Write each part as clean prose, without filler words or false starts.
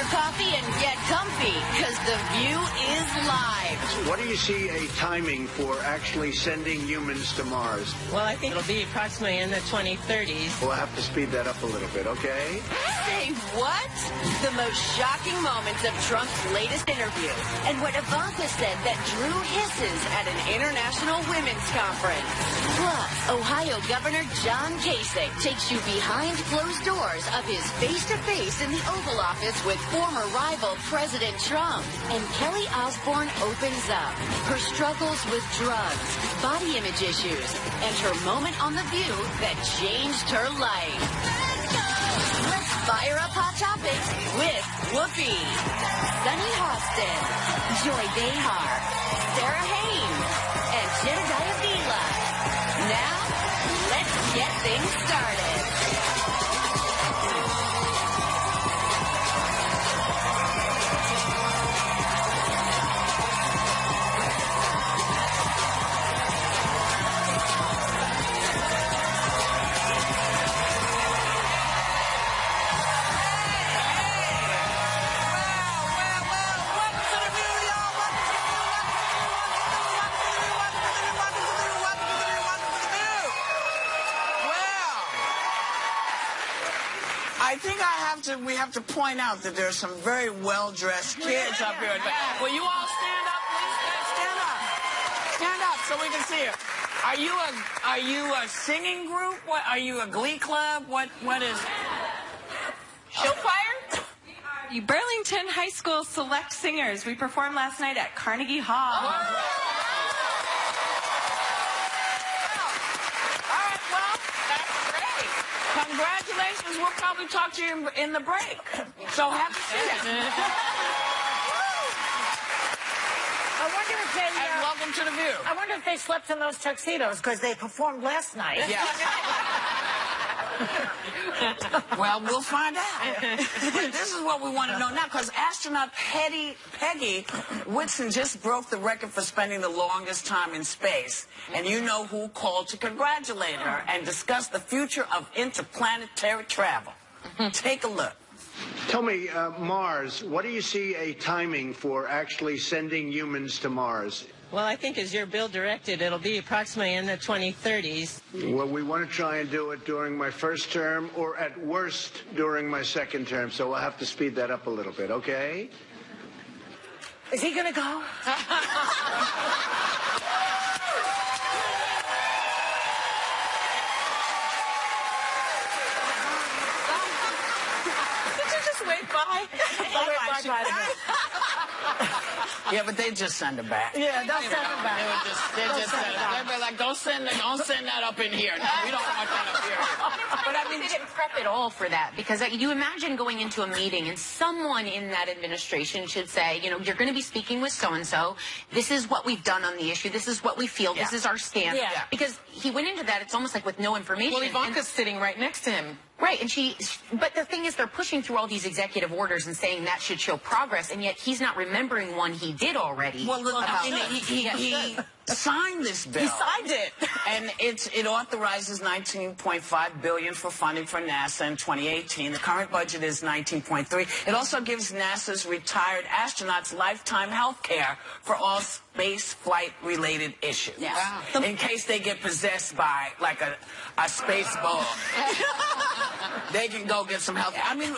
your coffee and get comfy, because The View is live. What do you see a timing for actually sending humans to Mars? Well, I think it'll be approximately in the 2030s. We'll have to speed that up a little bit, okay? Say what? The most shocking moments of Trump's latest interview, and what Ivanka said that drew hisses at an international women's conference. Plus, Ohio Governor John Kasich takes you behind closed doors of his face-to-face in the Oval Office with former rival President Trump. And Kelly Osbourne opens up her struggles with drugs, body image issues, and her moment on The View that changed her life. Let's fire up Hot Topics with Whoopi, Sunny Hostin, Joy Behar, Sarah Haynes, and Jedediah Vila. Now, let's get things started. I think we have to point out that there are some very well-dressed kids up here. Will you all stand up, please? Stand up. Stand up so we can see you. Are you a singing group? What are you, a glee club? What is show choir? You Burlington High School Select Singers. We performed last night at Carnegie Hall. Congratulations. We'll probably talk to you in the break. So happy to see you. I wonder if they... And welcome to The View. I wonder if they slept in those tuxedos, because they performed last night. Yeah. Well, we'll find out. But this is what we want to know now, because astronaut Peggy Whitson just broke the record for spending the longest time in space. And you know who called to congratulate her and discuss the future of interplanetary travel. Take a look. Tell me, Mars, what do you see a timing for actually sending humans to Mars? Well, I think as your bill directed, it'll be approximately in the 2030s. Well, we want to try and do it during my first term, or at worst during my second term, so we'll have to speed that up a little bit, okay? Is he going to go? Did you just wave bye? Yeah, but they just send it back. Yeah, they'll send it back. They'd be like, don't send that up in here. No, we don't want that up here. But I mean, they didn't prep at all for that, because you imagine going into a meeting and someone in that administration should say, you know, you're going to be speaking with so-and-so. This is what we've done on the issue. This is what we feel. This is our stance. Yeah. Because he went into that, it's almost like with no information. Well, Ivanka's sitting right next to him. Right, but the thing is, they're pushing through all these executive orders and saying that should show progress, and yet he's not remembering one he did already. Well, look, he signed this bill. He signed it. And it authorizes $19.5 billion for funding for NASA in 2018. The current budget is $19.3. It also gives NASA's retired astronauts lifetime health care for all space flight-related issues. Yeah. Wow. In case they get possessed by, like, a space ball. They can go get some help. I mean,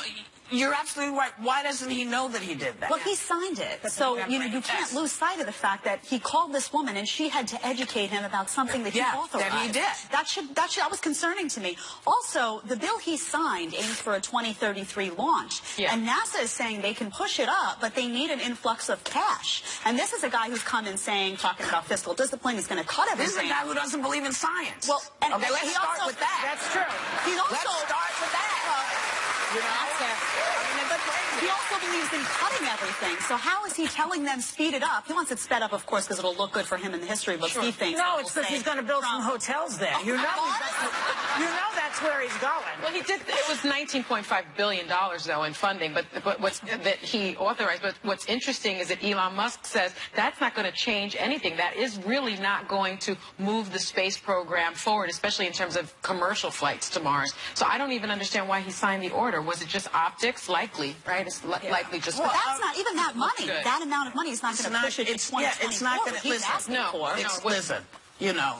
you're absolutely right. Why doesn't he know that he did that? Well, he signed it. So, you know, you can't lose sight of the fact that he called this woman and she had to educate him about something that he authorized. that he did. That was concerning to me. Also, the bill he signed aims for a 2033 launch. Yeah. And NASA is saying they can push it up, but they need an influx of cash. And this is a guy who's come in talking about fiscal discipline. He's going to cut everything. This is a guy who doesn't believe in science. Well, and okay, let's start with that. That's true. Let's start with that. You know? He also believes in cutting everything. So how is he telling them speed it up? He wants it sped up, of course, because it'll look good for him in the history books. He thinks. No, it's because he's going to build some hotels there. You know that's where he's going. Well, he did. It was $19.5 billion, though, in funding, but that he authorized. But what's interesting is that Elon Musk says that's not going to change anything. That is really not going to move the space program forward, especially in terms of commercial flights to Mars. So I don't even understand why he signed the order. order? Was it just optics? Likely, right? It's likely just. Well, that's not even that money. good. That amount of money is not going to push it to 2024. Yeah, it's not going to. He's Listen, asking for it. listen, you know,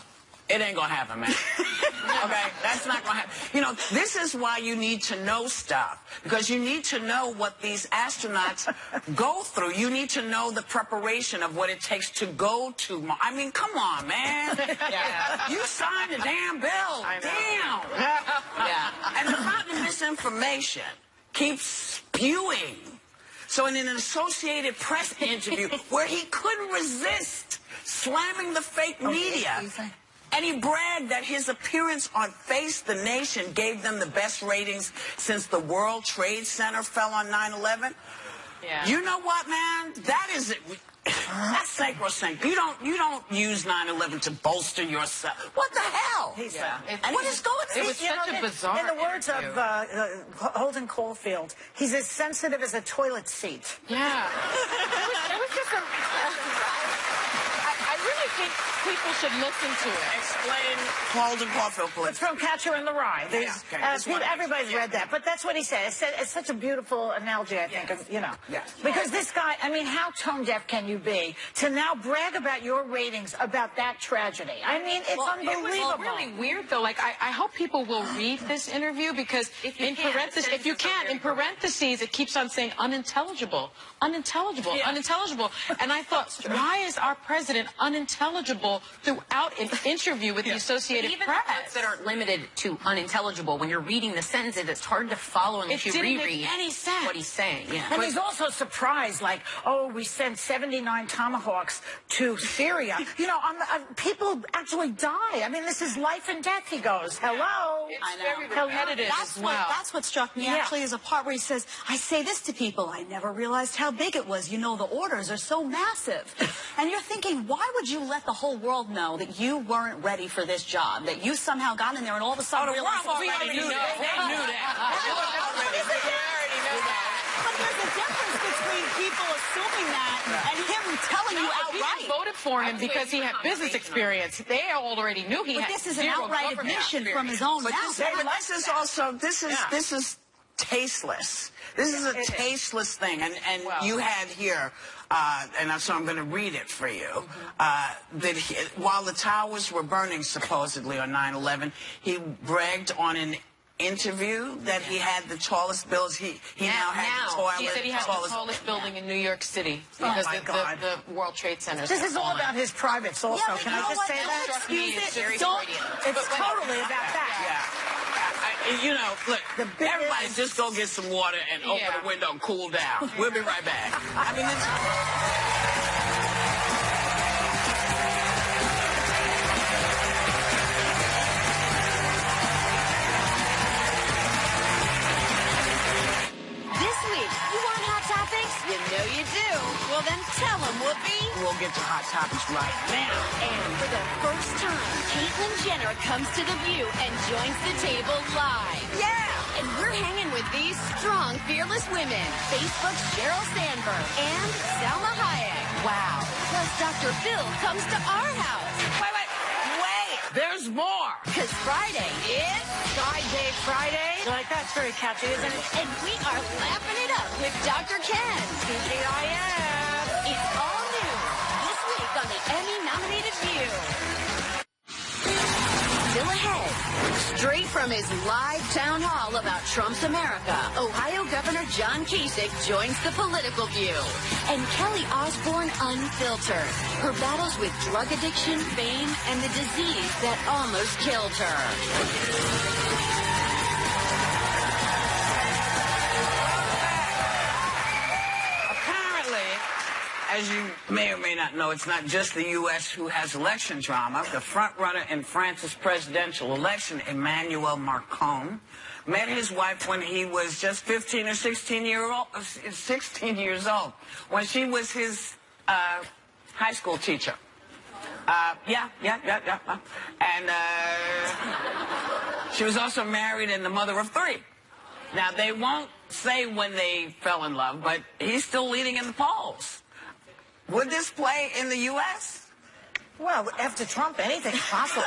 it ain't going to happen, man. Okay? That's not going to happen. You know, this is why you need to know stuff. Because you need to know what these astronauts go through. You need to know the preparation of what it takes to go to Mars. I mean, come on, man. Yeah. You signed the damn bill. Damn. Yeah. And the fountain of misinformation keeps spewing. So in an Associated Press interview where he couldn't resist slamming the fake media, and he bragged that his appearance on Face the Nation gave them the best ratings since the World Trade Center fell on 9/11. Yeah. You know what, man? That is it. That's sacrosanct. You don't use 9/11 to bolster yourself. What the hell? And what is going on? It was such a bizarre. In the words of Holden Caulfield, he's as sensitive as a toilet seat. Yeah. It was just a. I really think people should listen to it. Explain Holden Caulfield, please. It's from Catcher in the Rye. Everybody's read that, but that's what he said. It's such a beautiful analogy, I think, of, you know. Yes. Because this guy, I mean, how tone deaf can you be to now brag about your ratings about that tragedy? I mean, it's unbelievable. It was really weird, though. Like, I hope people will read this interview because in parentheses, it keeps on saying unintelligible, unintelligible, unintelligible. And I thought, why is our president unintelligible throughout an interview with the Associated Even Press? the parts that aren't limited to unintelligible, when you're reading the sentences, it's hard to follow unless you didn't reread make any sense. what he's saying. Yeah. And he's also surprised, like, oh, we sent 79 Tomahawks to Syria. You know, people actually die. I mean, this is life and death, he goes. Hello? It's very repetitive as well. That's what struck me, actually, is a part where he says, I say this to people, I never realized how big it was. You know, the orders are so massive. And you're thinking, why would you let the whole world know that you weren't ready for this job, that you somehow got in there and all of a sudden realized... We already knew that. They knew that. But there's a difference between people assuming that and him telling you outright. People voted for him because he had business experience. They already knew he had But this is an zero outright government admission experience. from his own But mouth. this is also this is tasteless. This is a tasteless thing, and you had here, and so I'm going to read it for you. That while the towers were burning supposedly on 9/11, he bragged on an interview that he had the tallest buildings. He now had the toilet. He said he had the tallest building in New York City because the World Trade Center. This is all about his privates also. Yeah, Can I just say that? Excuse it. Very Don't. freudian. It's totally about that. You know, look, everybody just go get some water and open the window and cool down. We'll be right back. I mean, This week, you want Hot Topics? You know you do. Well, then tell them, Whoopi. we'll get to Hot Topics right now. And for the first time, Caitlyn Jenner comes to The View and joins the table live. Yeah! And we're hanging with these strong, fearless women. Facebook's Sheryl Sandberg and Salma Hayek. Wow. Plus, Dr. Phil comes to our house. Wait! There's more! Because Friday is... Friday. Like, that's very catchy, isn't it? And we are lapping it up with Dr. Ken. TGIF. It's all new this week on the Emmy-nominated View. Still ahead, straight from his live town hall about Trump's America, Ohio Governor John Kasich joins the Political View. And Kelly Osbourne Unfiltered, her battles with drug addiction, fame, and the disease that almost killed her. As you may or may not know, it's not just the U.S. who has election drama. The front-runner in France's presidential election, Emmanuel Macron, met his wife when he was just 15 or 16 years old, when she was his high school teacher. And she was also married and the mother of 3. Now, they won't say when they fell in love, but he's still leading in the polls. Would this play in the U.S.? Well, after Trump, anything's possible.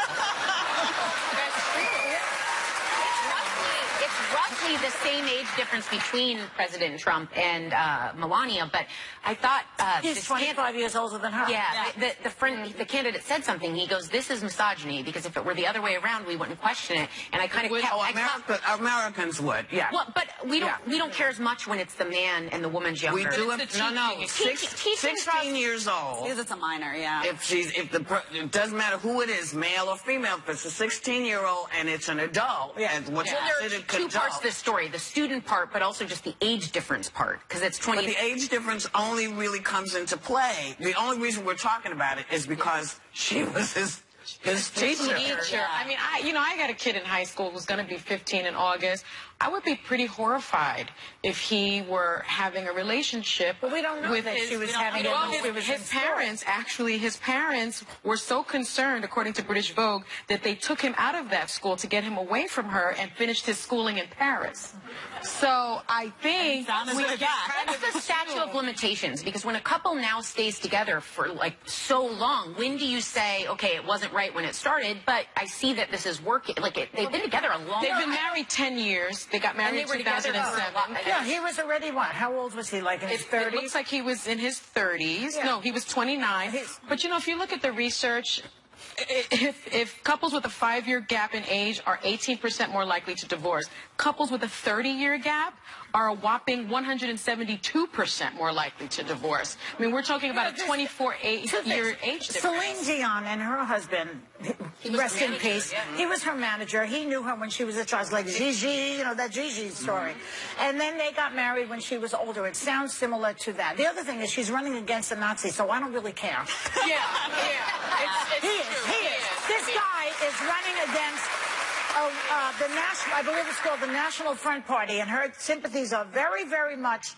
It's roughly the same age difference between President Trump and Melania, but I thought He's 25 years older than her. Yeah, the candidate said something. He goes, "This is misogyny, because if it were the other way around, we wouldn't question it." And I kind of Americans would, yeah. Well, but we don't care as much when it's the man and the woman's younger. We do it. No. 16 years old. Because it's a minor, yeah. It doesn't matter who it is, male or female. If it's a 16-year-old and it's an adult, and what's there are two parts to the story: the student part, but also just the age difference part, because it's 20. But the age difference only really comes into play. The only reason we're talking about it is because she was his teacher. I mean, I got a kid in high school who's going to be 15 in August. I would be pretty horrified if he were having a relationship. But we don't know with that his, she was having it. Well, his parents, actually, his parents were so concerned, according to British Vogue, that they took him out of that school to get him away from her and finished his schooling in Paris. So I think That's the statute of limitations, because when a couple now stays together for like so long, when do you say, okay, it wasn't right when it started, but I see that this is working? Like they've been together a long time. They've been married 10 years. They got married in 2007. Yeah, he was already what? How old was he? Like in his 30s? It looks like he was in his 30s. Yeah. No, he was 29. But if you look at the research, if couples with a 5-year gap in age are 18% more likely to divorce, couples with a 30-year gap are a whopping 172% more likely to divorce. I mean, we're talking about a 24-year age difference. Celine Dion and her husband, rest in peace, he was her manager. He knew her when she was a child, like Gigi, that Gigi story. And then they got married when she was older. It sounds similar to that. The other thing is she's running against a Nazi, so I don't really care. Yeah. He is. This guy is running against the national, I believe it's called the National Front Party, and her sympathies are very, very much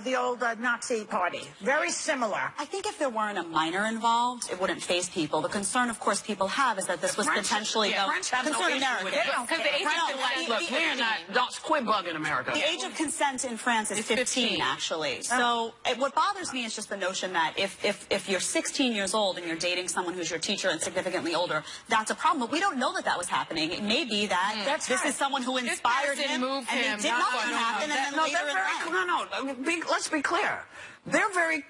the old Nazi party. Very similar. I think if there weren't a minor involved, it wouldn't faze people. The concern, of course, people have is that this was potentially concern America. Because the age of consent, Look, we're not. Don't quit bugging America. The age of consent in France is 15, actually. So what bothers me is just the notion that if you're 16 years old and you're dating someone who's your teacher and significantly older, that's a problem. But we don't know that that was happening. It may be that this is someone who inspired him, and they did nothing happen, and then later in life. Let's be clear. They're very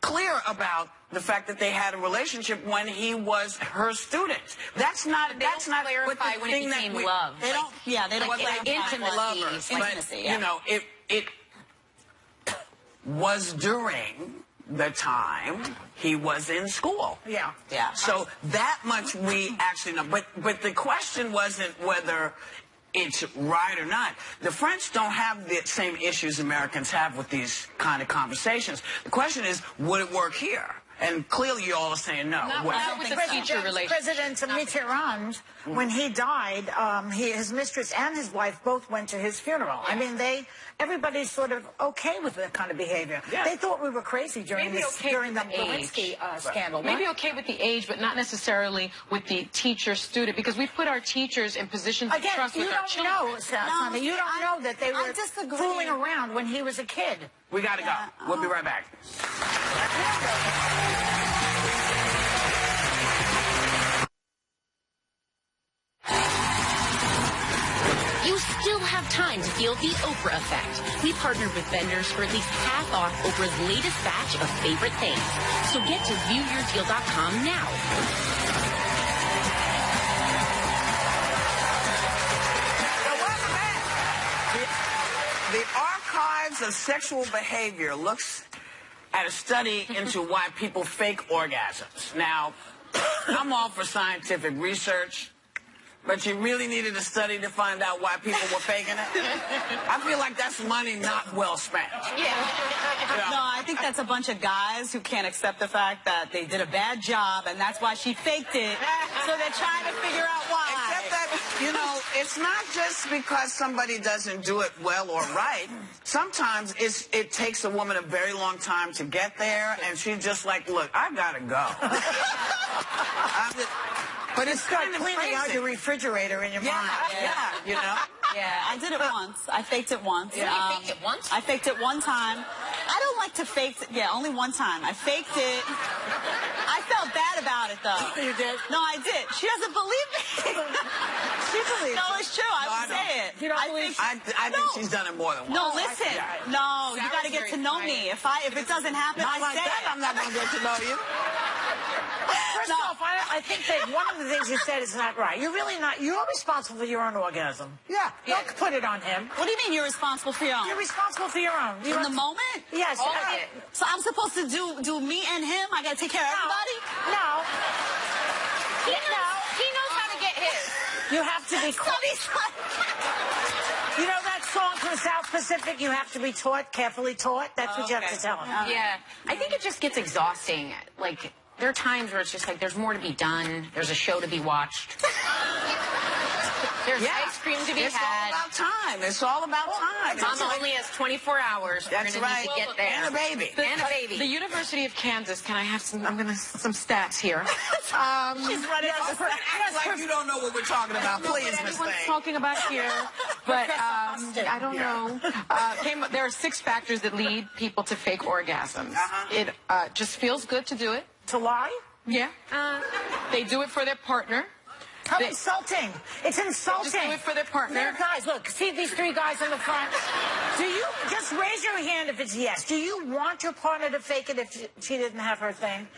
clear about the fact that they had a relationship when he was her student. That's not clarify when it became love. They don't. Yeah, they don't. Like Intimacy. But it was during the time he was in school. Yeah. So that much we actually know. But the question wasn't whether it's right or not. The French don't have the same issues Americans have with these kind of conversations. The question is, would it work here? And clearly you all are saying no. Not with the teacher relationship. President Mitterrand, when he died, his mistress and his wife both went to his funeral. I mean, everybody's sort of okay with that kind of behavior. Yeah. They thought we were crazy during the Lewinsky scandal. Maybe okay with the age, but not necessarily with the teacher-student, because we put our teachers in positions of trust with our children. You don't know that they were fooling around when he was a kid. We got to go. We'll be right back. You still have time to feel the Oprah effect. We partnered with vendors for at least half off Oprah's latest batch of favorite things. So get to viewyourdeal.com now. The Archives of Sexual Behavior looks at a study into why people fake orgasms. Now, I'm all for scientific research, but you really needed a study to find out why people were faking it? I feel like that's money not well spent. Yeah. No, I think that's a bunch of guys who can't accept the fact that they did a bad job, and that's why she faked it. So they're trying to figure out why. Except that, it's not just because somebody doesn't do it well or right. Sometimes it takes a woman a very long time to get there, and she's just like, look, I gotta go. But it's Start kind of cleaning crazy. out your refrigerator in your mind. Yeah, I did it once. I faked it once. You faked it once? I faked it one time. I don't like to fake it. Yeah, only one time. I faked it. I felt bad about it, though. You did? No, I did. She doesn't believe me. She believes No, it. it's true. I would say it. You don't believe I think she's done it more than once. No, listen. No, you Sarah's got to get very to know quiet. me. If it doesn't happen, Not I like say that. it. I'm not going to get to know you. First off, I think that one of the things you said is not right. You're really not. You're responsible for your own orgasm. Yeah. Don't put it on him. What do you mean you're responsible for your own? You're responsible for your own. In the moment? Yes. All of it. So I'm supposed to do me and him? I got to take care of everybody? No. He knows how to get his. You have to be. You know that song from South Pacific? You have to be taught, carefully taught. That's what you have to tell him. Yeah. I think it just gets exhausting. Like, there are times where it's just like there's more to be done. There's a show to be watched. There's ice cream to be It's had. all about time. It's all about time. Mama only has 24 hours. We're That's gonna right. need to get there. And a baby. And a baby. The University of Kansas. Can I have some? I'm gonna some stats here. She's running Act like you don't know what we're talking about, please, Miss Everyone's Thing. talking about here, but I don't know. There are 6 factors that lead people to fake orgasms. It just feels good to do it. To lie? Yeah. They do it for their partner. How They- insulting. It's insulting. Just do it for their partner. There, guys, look, see these 3 guys in the front? Do you, just raise your hand if it's yes. Do you want your partner to fake it if she didn't have her thing?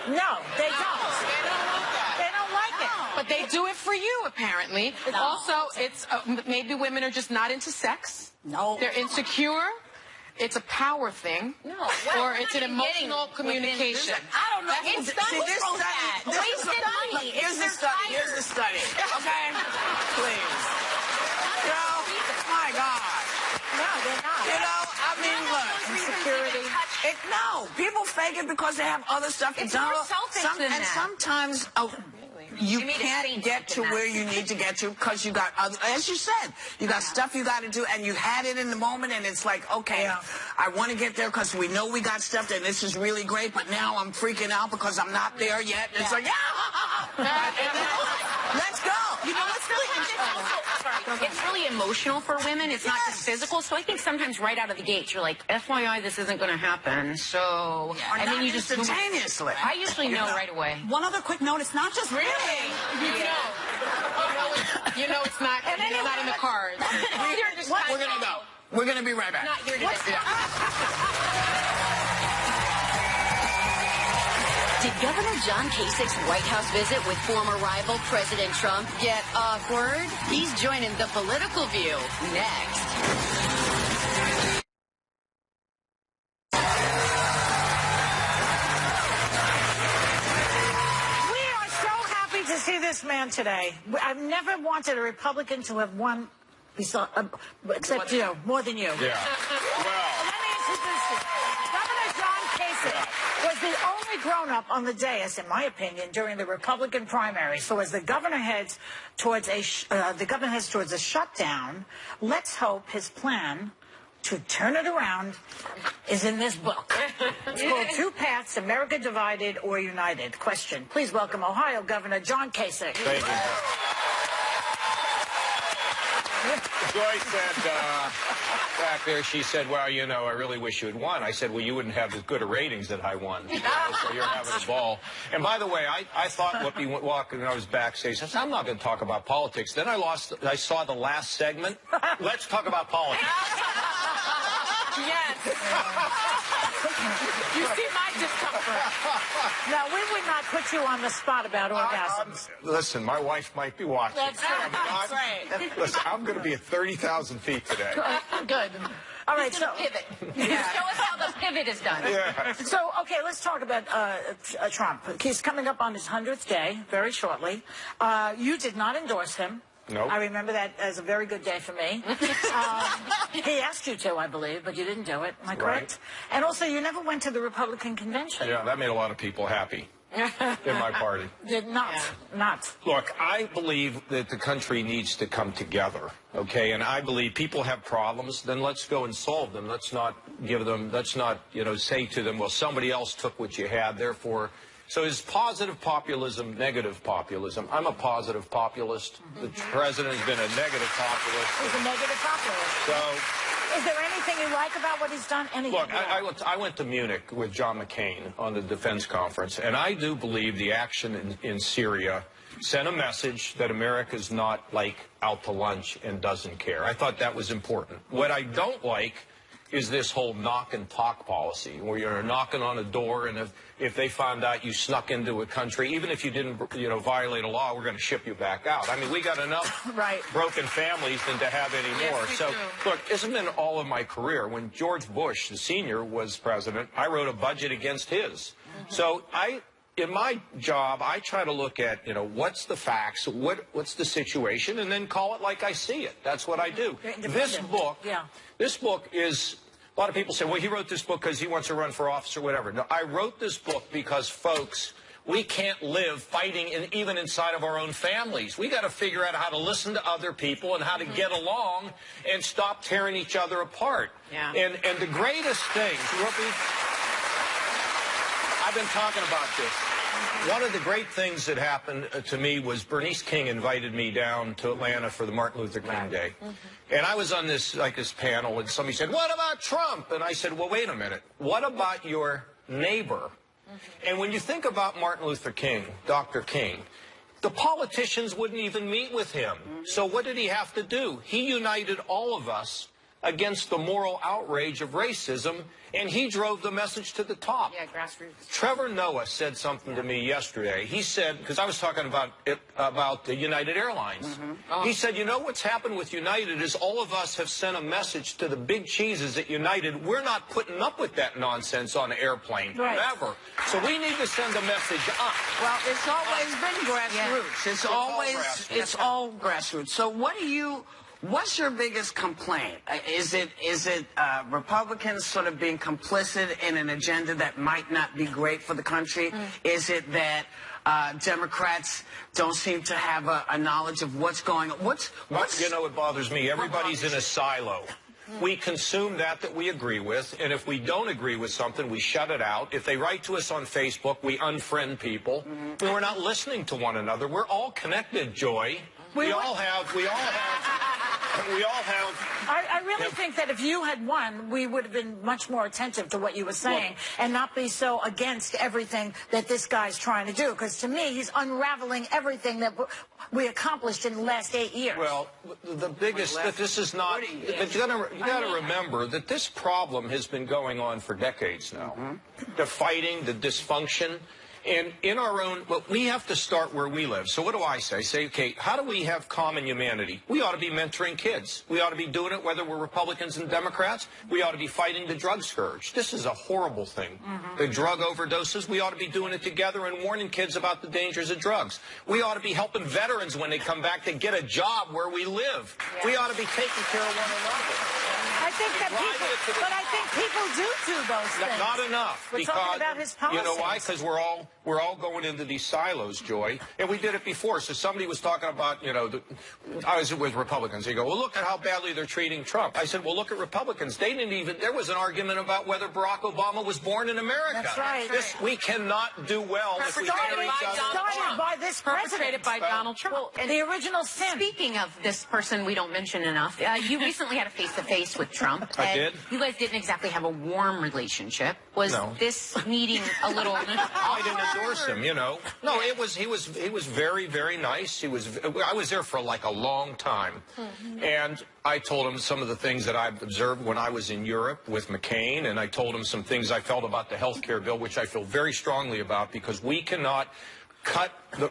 No, they don't. They don't like it. But they do it for you, apparently. Also, it's maybe women are just not into sex. No. They're insecure. It's a power thing. No. Or it's an emotional communication. I don't know. It's See, not this wrong with study- that. this is Wasted a- money. Here's It's the study. their Here's the study. Okay? Please. You know, my God. No, they're not. You know, I mean, look. Insecurity. No, people fake it because they have other stuff to It's do. more selfish than and that. sometimes you You need to can't think get to than that. where you need to get to because you got other, as you said, you got stuff you got to do, and you had it in the moment, and it's like, okay, I want to get there because we know we got stuff, and this is really great, but now I'm freaking out because I'm not there yet. And it's like, let's go. You know, it's really it's really emotional for women. It's not just physical. So I think sometimes right out of the gate, you're like, FYI, this isn't going to happen. So, and then you just instantaneously. I usually know right away. One other quick note, it's not just You know it's not. It's not in the cards. We're gonna go. We're gonna be right back. Not here today. Did Governor John Kasich's White House visit with former rival President Trump get awkward? He's joining The Political View next. We are so happy to see this man today. I've never wanted a Republican to have won, except you, more than you. Yeah. Well, Let me introduce you. Governor John Kasich was the only grown-up on the dais, in my opinion, during the Republican primary. So as the governor heads towards a shutdown, let's hope his plan to turn it around is in this book. It's called Two Paths, America Divided or United. Question. Please welcome Ohio Governor John Kasich. thank you. Joy said back there, she said, well, you know, I really wish you had won. I said, well, you wouldn't have as good a ratings that I won. You know, so you're having a ball. And by the way, I thought walking when I was backstage, I said, I'm not going to talk about politics. Then I saw the last segment. Let's talk about politics. Yes. You see my discomfort. Now, we would not put you on the spot about orgasms. Listen, my wife might be watching. That's right. I'm not- That's Listen, I'm going to be at 30,000 feet today. Good. All right, so... Pivot. Show us how the pivot is done. Yeah. So, okay, let's talk about Trump. He's coming up on his 100th day, very shortly. You did not endorse him. Nope. I remember that as a very good day for me. He asked you to, I believe, but you didn't do it. Am I correct? Right. And also, you never went to the Republican convention. Yeah, that made a lot of people happy in my party. Did not. Not. Look, I believe that the country needs to come together, okay? And I believe people have problems, then let's go and solve them. Let's not say to them, well, somebody else took what you had, therefore... So is positive populism negative populism? I'm a positive populist. The president has been a negative populist. He's a negative populist. So Is there anything you like about what he's done? Anything? Look, I went to Munich with John McCain on the defense conference, and I do believe the action in Syria sent a message that America's not, like, out to lunch and doesn't care. I thought that was important. What I don't like is this whole knock and talk policy, where you're knocking on a door, and if they found out you snuck into a country, even if you didn't, violate a law, we're going to ship you back out. I mean, we got enough broken families than to have any more. So, look, it's been all of my career. When George Bush, the senior, was president, I wrote a budget against his. So in my job, I try to look at, what's the facts, what's the situation, and then call it like I see it. That's what I do. This book is, a lot of people say, well, he wrote this book because he wants to run for office or whatever. No, I wrote this book because, folks, we can't live fighting even inside of our own families. We got to figure out how to listen to other people and how to get along and stop tearing each other apart. Yeah. And the greatest thing, I've been talking about this. One of the great things that happened to me was Bernice King invited me down to Atlanta for the Martin Luther King Day. And I was on this panel, and somebody said, what about Trump? And I said, well, wait a minute. What about your neighbor? And when you think about Martin Luther King, Dr. King, the politicians wouldn't even meet with him. So what did he have to do? He united all of us against the moral outrage of racism, and he drove the message to the top. Yeah, grassroots. Trevor Noah said something to me yesterday. He said, because I was talking about the United Airlines. He said, what's happened with United is all of us have sent a message to the big cheeses at United. We're not putting up with that nonsense on an airplane, ever. So we need to send a message up. Well, it's always been grassroots. Yeah. It's all grassroots. So what's your biggest complaint? Is it Republicans sort of being complicit in an agenda that might not be great for the country? Is it that Democrats don't seem to have a knowledge of what's going on? What bothers me? Everybody's in a silo. We consume that we agree with, and if we don't agree with something, we shut it out. If they write to us on Facebook, we unfriend people. We're not listening to one another. We're all connected, Joy. We all have. I really think that if you had won, we would have been much more attentive to what you were saying and not be so against everything that this guy's trying to do. Because to me, he's unraveling everything that we accomplished in the last 8 years. Well, the biggest, this is not, but you got to remember that this problem has been going on for decades now. The fighting, the dysfunction. And in our own, but we have to start where we live. So what do I say? Say, okay, how do we have common humanity? We ought to be mentoring kids. We ought to be doing it whether we're Republicans and Democrats. We ought to be fighting the drug scourge. This is a horrible thing. The drug overdoses, we ought to be doing it together and warning kids about the dangers of drugs. We ought to be helping veterans when they come back to get a job where we live. We ought to be taking care of one another. I think that people do those things. Not enough. We're talking about his policies. You know why? Because we're all going into these silos, Joy. And we did it before. So somebody was talking about, I was with Republicans. They go, well, look at how badly they're treating Trump. I said, well, look at Republicans. They didn't even, there was an argument about whether Barack Obama was born in America. That's right. We cannot do well if we tear each other started by this president. Perpetrated by Donald Trump. Well, the original sin. Speaking of this person we don't mention enough, you recently had a face-to-face with Trump. I did. You guys didn't exactly have a warm relationship. Was this meeting a little? I didn't endorse him, No, he was very, very nice. I was there for like a long time. And I told him some of the things that I've observed when I was in Europe with McCain, and I told him some things I felt about the health care bill, which I feel very strongly about, because we cannot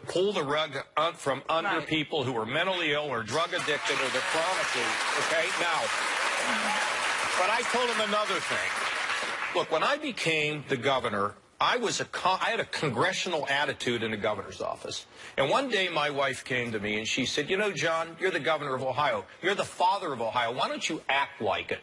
pull the rug from under people who are mentally ill or drug addicted or they're chronically, okay? Now, but I told him another thing. Look, when I became the governor, I had a congressional attitude in the governor's office. And one day my wife came to me and she said, John, you're the governor of Ohio. You're the father of Ohio. Why don't you act like it?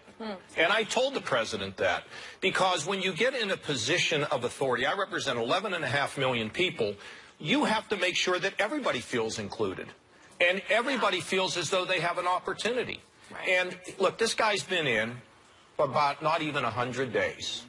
And I told the president that, because when you get in a position of authority, I represent 11.5 million people, you have to make sure that everybody feels included. And everybody feels as though they have an opportunity. And look, this guy's been in for about not even 100 days.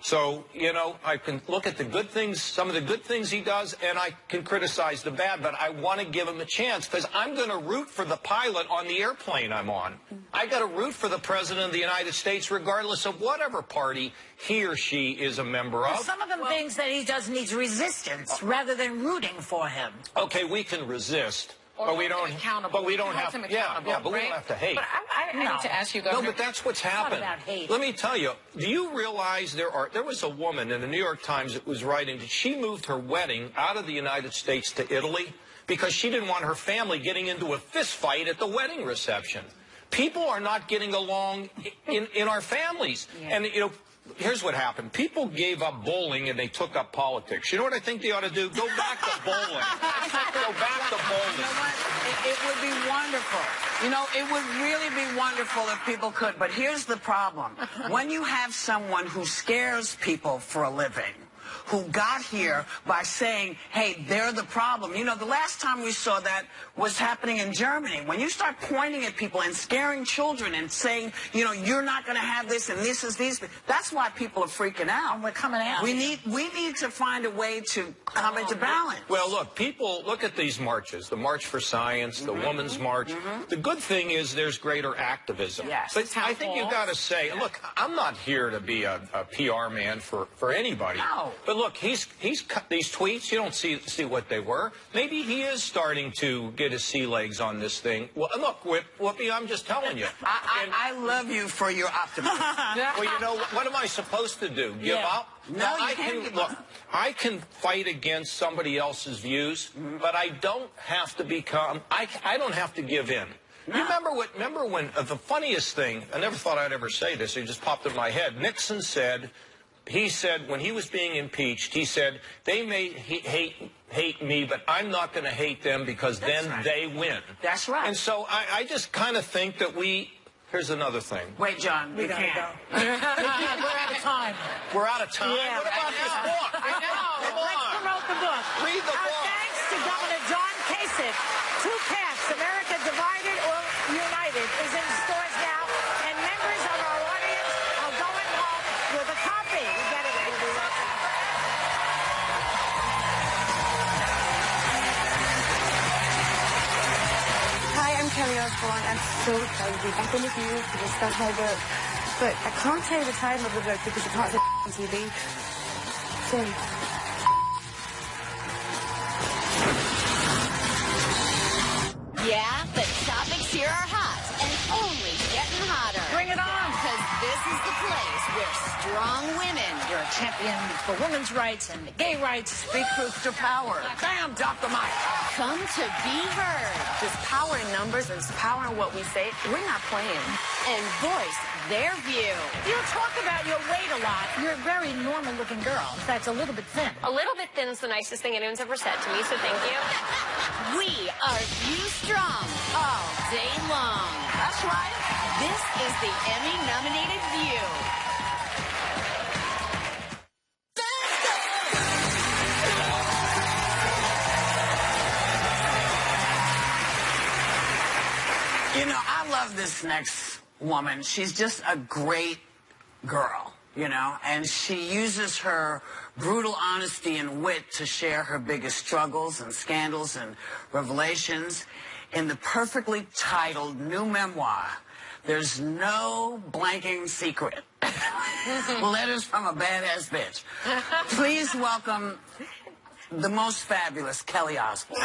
So, you know, I can look at the good things, some of the good things he does, and I can criticize the bad, but I want to give him a chance because I'm going to root for the pilot on the airplane I'm on. I got to root for the President of the United States regardless of whatever party he or she is a member of. Some of them things that he does needs resistance rather than rooting for him. Okay, we can resist. But we don't. But we don't have. Yeah, but we don't have to hate. But I need to ask you, Governor. No, but that's what's happened. about hate. Let me tell you. Do you realize there was a woman in the New York Times that was writing that she moved her wedding out of the United States to Italy because she didn't want her family getting into a fist fight at the wedding reception. People are not getting along in our families, and you know. Here's what happened. People gave up bowling and they took up politics. You know what I think they ought to do? Go back to bowling. Go back to bowling. You know what? It would be wonderful. You know, it would really be wonderful if people could. But here's the problem. When you have someone who scares people for a living, who got here by saying, hey, they're the problem. You know, the last time we saw that was happening in Germany. When you start pointing at people and scaring children and saying, you know, you're not going to have this and this is these, that's why people are freaking out. And we're coming out. We need to find a way to come into balance. Well, look, people, look at these marches, the March for Science, the Women's March. The good thing is there's greater activism. Yes. But I think you've got to say, look, I'm not here to be a PR man for anybody. No. But look, he's cut these tweets. You don't see what they were. Maybe he is starting to get his sea legs on this thing. Well, look, Whoopi, I'm just telling you. I love you for your optimism. Well, you know, what am I supposed to do? Give up? No, you can't give up. Look, I can fight against somebody else's views, but I don't have to become. I don't have to give in. No. You remember when the funniest thing? I never thought I'd ever say this. It just popped in my head. Nixon said. He said when he was being impeached, he said, they may hate me, but I'm not going to hate them because then they win. That's right. And so I just kind of think that here's another thing. Wait, John, we can't. Go. We're out of time. We're out of time? Yeah, what about this book? I know. Come on. Let's promote the book. Read the book. Thanks to Governor John Kasich. Two Paths, America Divided or United, is in stores now, and members of our audience are going home with a copy. We get it. We'll be right back. Hi, I'm Kelly Osbourne. I'm so excited to be back in with you to discuss my book. But I can't tell you the title of the book because you can't say on TV. Sorry. Yeah, the topics here are hot and only getting hotter. Bring it on. Because this is the place where strong women. You're a champion for women's rights and gay rights. Speak truth to power. Bam, drop the mic. Come to be heard. There's power in numbers, there's power in what we say. We're not playing. And voice their view. You talk about your weight a lot. You're a very normal-looking girl. In fact, a little bit thin. A little bit thin is the nicest thing anyone's ever said to me, so thank you. We are View Strong all day long. That's right. This is the Emmy-nominated View. You know, I love this next woman. She's just a great girl, you know, and she uses her brutal honesty and wit to share her biggest struggles and scandals and revelations in the perfectly titled new memoir, There's No Blanking Secret. Letters from a Badass Bitch. Please welcome the most fabulous Kelly Osbourne.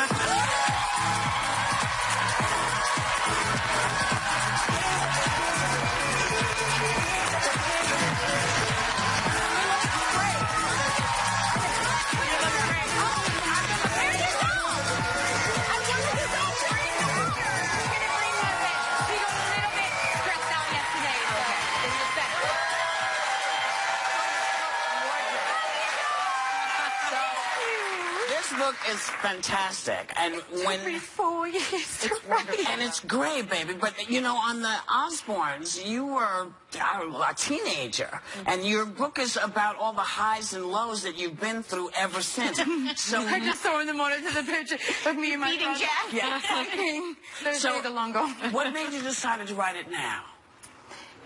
This book is fantastic, and when 4 years, it's wonderful, and it's great, baby. But you know, on the Osbournes, you were a teenager, and your book is about all the highs and lows that you've been through ever since. So I just saw in the monitor the picture of me and my Eating brother. Jack? Yeah. So the long gone. what made you decide to write it now?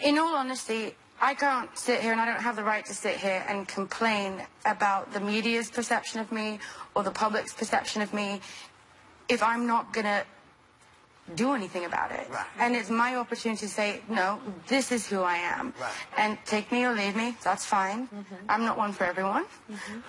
In all honesty, I can't sit here, and I don't have the right to sit here and complain about the media's perception of me or the public's perception of me if I'm not going to do anything about it. Right. And it's my opportunity to say, no, this is who I am. Right. And take me or leave me, that's fine. I'm not one for everyone.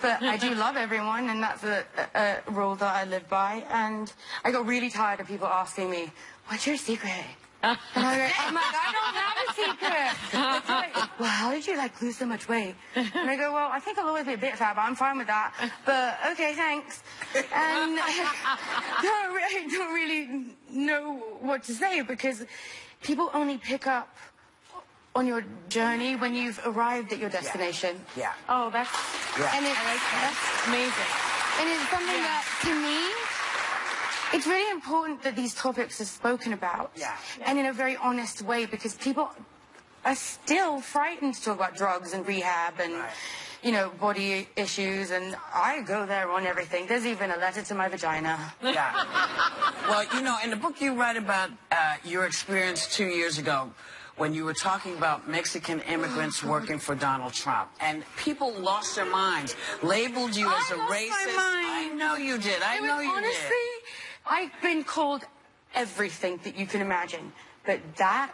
But I do love everyone, and that's a rule that I live by. And I got really tired of people asking me, what's your secret? And I'm like, I don't have a secret. It's like, well, how did you lose so much weight? And I go, well, I think I'll always be a bit fat, but I'm fine with that. But okay, thanks. And I don't really know what to say, because people only pick up on your journey when you've arrived at your destination. Yeah. Oh, that's and That's amazing. and it's something that, to me, it's really important that these topics are spoken about, and in a very honest way, because people are still frightened to talk about drugs and rehab and, you know, body issues, and I go there on everything. There's even a letter to my vagina. Yeah. Well, you know, in the book you write about your experience 2 years ago when you were talking about Mexican immigrants working for Donald Trump, and people lost their minds, labeled you as a racist. I know you did. I know you honestly, did. I've been called everything that you can imagine, but that,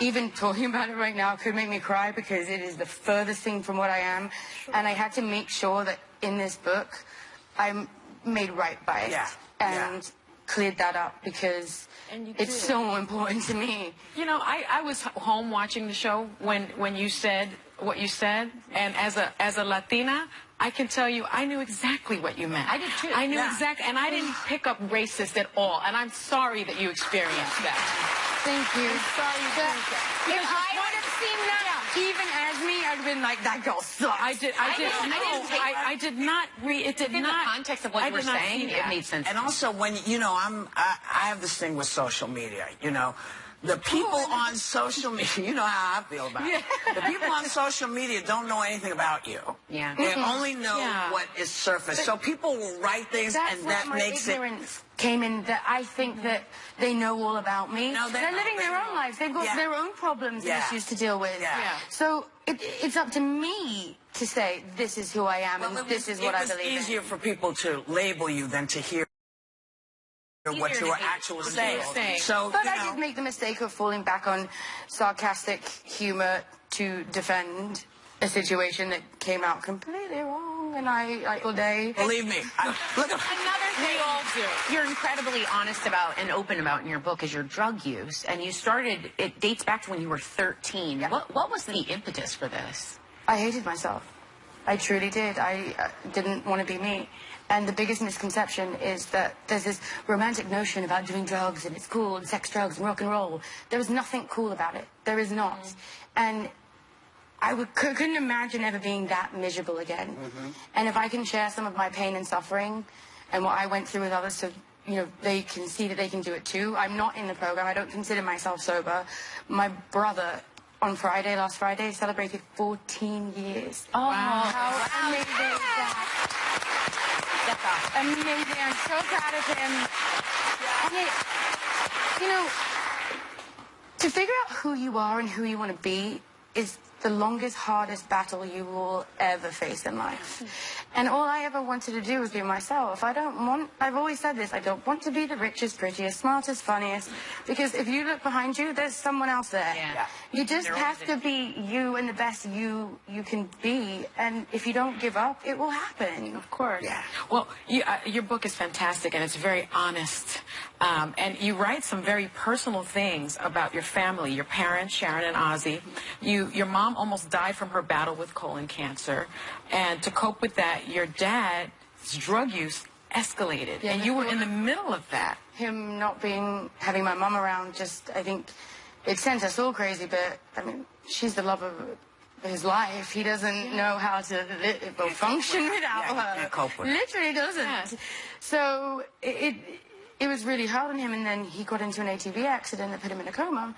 even talking about it right now, could make me cry, because it is the furthest thing from what I am, and I had to make sure that in this book I'm made right by it and cleared that up, because it's so important to me. You know, I was home watching the show when you said what you said, and as a Latina, I can tell you, I knew exactly what you meant. I did too. I knew exactly, and I didn't pick up racist at all. And I'm sorry that you experienced that. Thank you. I'm sorry you experienced that. If I would have seen that, even as me, I'd have been like, that girl sucks. I did not it did in not. the context of what you were saying, it made sense. And also, when, you know, I have this thing with social media, you know. The people on social media, you know how I feel about it. The people on social media don't know anything about you. Yeah. They only know what is surface. So people will write things, and that makes it... ignorance came in, that I think that they know all about me. No, they're living their own lives. They've got their own problems and issues to deal with. So it's up to me to say, this is who I am, and this is what I believe in. It was easier for people to label you than to hear what you were actually saying. So, but I did make the mistake of falling back on sarcastic humor to defend a situation that came out completely wrong, and I all day. Believe me. Look, another thing you're incredibly honest about and open about in your book is your drug use, and you started. It dates back to when you were 13. What was the impetus for this? I hated myself. I truly did. I didn't want to be me. And the biggest misconception is that there's this romantic notion about doing drugs, and it's cool, and sex, drugs, and rock and roll. There was nothing cool about it. There is not. And I couldn't imagine ever being that miserable again. And if I can share some of my pain and suffering and what I went through with others, so you know they can see that they can do it too. I'm not in the program. I don't consider myself sober. My brother, on Friday, last Friday, celebrated 14 years. Oh, wow. How amazing is that? That's awesome. Amazing. I'm so proud of him. And it, you know, to figure out who you are and who you want to be is the longest, hardest battle you will ever face in life. And all I ever wanted to do was be myself. I've always said this, I don't want to be the richest, prettiest, smartest, funniest, because if you look behind you, there's someone else there. You just have to be you and the best you can be, and if you don't give up, it will happen. Of course. Well, your book is fantastic, and it's very honest. And you write some very personal things about your family, your parents, Sharon and Ozzy. Your mom almost died from her battle with colon cancer, and to cope with that, your dad's drug use escalated, and you were in the middle of that. Him not having my mom around, I think it sent us all crazy, but I mean, she's the love of his life. He doesn't know how to function without her. Literally doesn't. So it was really hard on him, and then he got into an ATV accident that put him in a coma.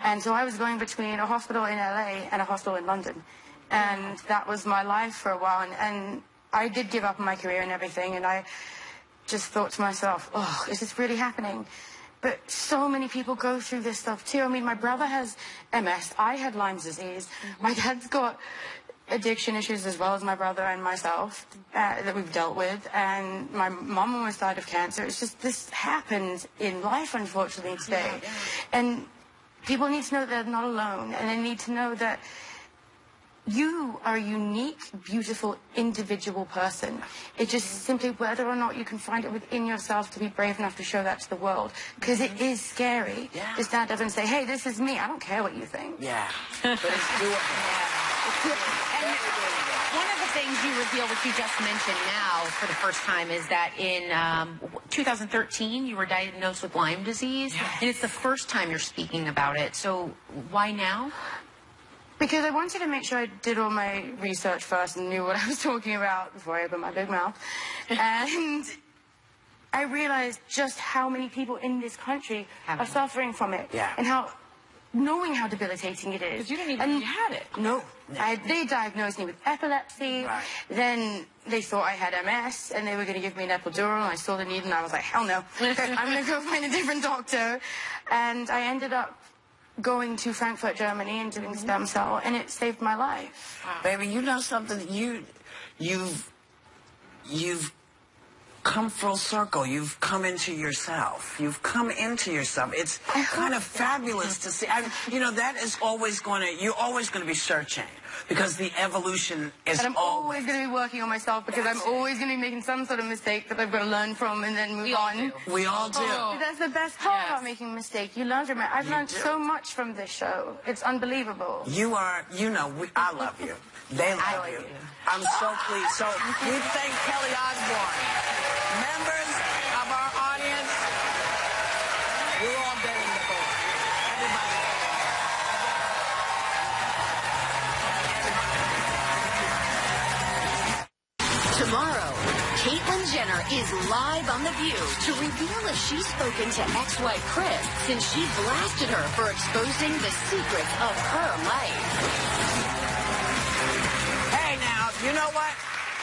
And so I was going between a hospital in LA and a hospital in London. And that was my life for a while. And I did give up on my career and everything, and I just thought to myself, oh, is this really happening? But so many people go through this stuff too. I mean, my brother has MS. I had Lyme's disease. My dad's got addiction issues as well as my brother and myself that we've dealt with. And my mom almost died of cancer. It's just, this happens in life, unfortunately, today. And people need to know that they're not alone. And they need to know that you are a unique, beautiful, individual person. It's just simply whether or not you can find it within yourself to be brave enough to show that to the world. Because it is scary to stand up and say, hey, this is me. I don't care what you think. Yeah, but it's doable. And one of the things you reveal, which you just mentioned now for the first time, is that in 2013 you were diagnosed with Lyme disease, and it's the first time you're speaking about it. So why now? Because I wanted to make sure I did all my research first and knew what I was talking about before I opened my big mouth. And I realized just how many people in this country are suffering from it. And how, knowing how debilitating it is. Because you didn't even know you had it. No. They diagnosed me with epilepsy. Then they thought I had MS, and they were going to give me an epidural. I saw the needle, and I was like, hell no. I'm going to go find a different doctor. And I ended up going to Frankfurt, Germany, and doing stem cell, and it saved my life. Baby, you know something? You've come full circle. You've come into yourself. You've come into yourself. It's kind of fabulous to see. You know, that is always going to, you're always going to be searching, because the evolution is And I'm always going to be working on myself, because I'm always going to be making some sort of mistake that I've got to learn from and then move on. We all do. But that's the best part about making a mistake. You learn from it. I've learned so much from this show. It's unbelievable. You are, you know, I love you. They love you. I'm so pleased. So we thank Kelly Osbourne. Members of our audience, we're all getting the board. Everybody. Tomorrow, Caitlyn Jenner is live on The View to reveal if she's spoken to ex-wife Kris since she blasted her for exposing the secrets of her life. Hey, now, you know what?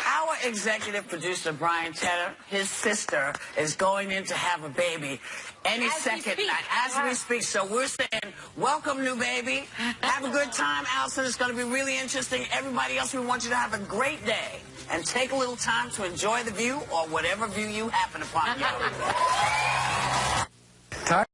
Our executive producer, Brian Tedder, his sister, is going in to have a baby any second as we speak. So we're saying, welcome, new baby. Have a good time, Allison. It's going to be really interesting. Everybody else, we want you to have a great day and take a little time to enjoy the view or whatever view you happen upon.